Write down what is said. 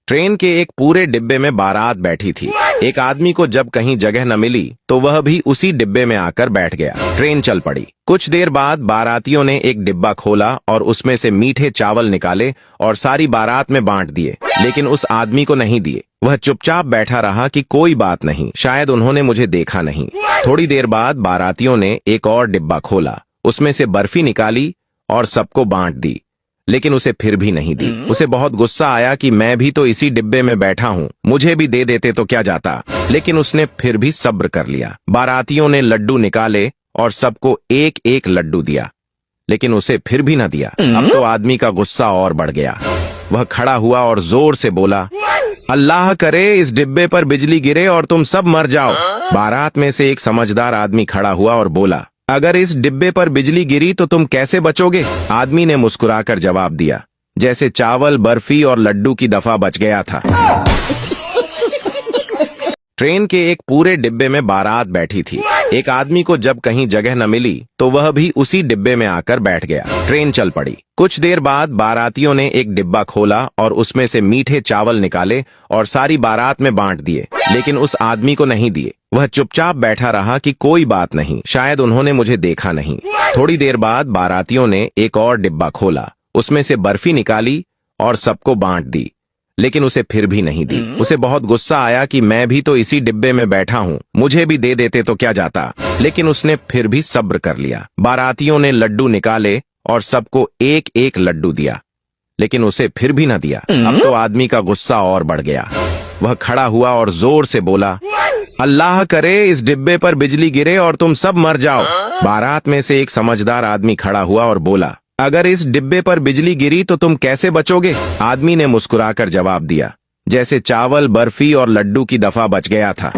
Train के एक पूरे डिब्बे में बारात बैठी थी। एक आदमी को जब कहीं जगह न मिली तो वह भी उसी डिब्बे में आकर बैठ गया। ट्रेन चल पड़ी। कुछ देर बाद बारातियों ने एक डिब्बा खोला और उसमें से मीठे चावल निकाले और सारी बारात में बांट दिए, लेकिन उस आदमी को नहीं दिए। वह चुपचाप बैठा रहा कि कोई बात नहीं, शायद उन्होंने मुझे देखा नहीं। थोड़ी देर बाद बारातियों ने एक और डिब्बा खोला, उसमें से बर्फी निकाली और सबको बांट दी, लेकिन उसे फिर भी नहीं दी। उसे बहुत गुस्सा आया कि मैं भी तो इसी डिब्बे में बैठा हूँ, मुझे भी दे देते तो क्या जाता, लेकिन उसने फिर भी सब्र कर लिया। बारातियों ने लड्डू निकाले और सबको एक एक लड्डू दिया, लेकिन उसे फिर भी न दिया। अब तो आदमी का गुस्सा और बढ़ गया। वह खड़ा हुआ और जोर से बोला, अल्लाह करे इस डिब्बे पर बिजली गिरे और तुम सब मर जाओ। बारात में से एक समझदार आदमी खड़ा हुआ और बोला, अगर इस डिब्बे पर बिजली गिरी तो तुम कैसे बचोगे? आदमी ने मुस्कुराकर जवाब दिया, जैसे चावल, बर्फी और लड्डू की दफा बच गया था। ट्रेन के एक पूरे डिब्बे में बारात बैठी थी। एक आदमी को जब कहीं जगह न मिली तो वह भी उसी डिब्बे में आकर बैठ गया। ट्रेन चल पड़ी। कुछ देर बाद बारातियों ने एक डिब्बा खोला और उसमें से मीठे चावल निकाले और सारी बारात में बांट दिए, लेकिन उस आदमी को नहीं दिए। वह चुपचाप बैठा रहा कि कोई बात नहीं, शायद उन्होंने मुझे देखा नहीं। थोड़ी देर बाद बारातियों ने एक और डिब्बा खोला, उसमें से बर्फी निकाली और सबको बांट दी, लेकिन उसे फिर भी नहीं दी। उसे बहुत गुस्सा आया कि मैं भी तो इसी डिब्बे में बैठा हूँ, मुझे भी दे देते तो क्या जाता, लेकिन उसने फिर भी सब्र कर लिया। बारातियों ने लड्डू निकाले और सबको एक एक लड्डू दिया, लेकिन उसे फिर भी न दिया। अब तो आदमी का गुस्सा और बढ़ गया। वह खड़ा हुआ और जोर से बोला, अल्लाह करे इस डिब्बे पर बिजली गिरे और तुम सब मर जाओ। बारात में से एक समझदार आदमी खड़ा हुआ और बोला, अगर इस डिब्बे पर बिजली गिरी तो तुम कैसे बचोगे? आदमी ने मुस्कुराकर जवाब दिया, जैसे चावल, बर्फी और लड्डू की दफा बच गया था।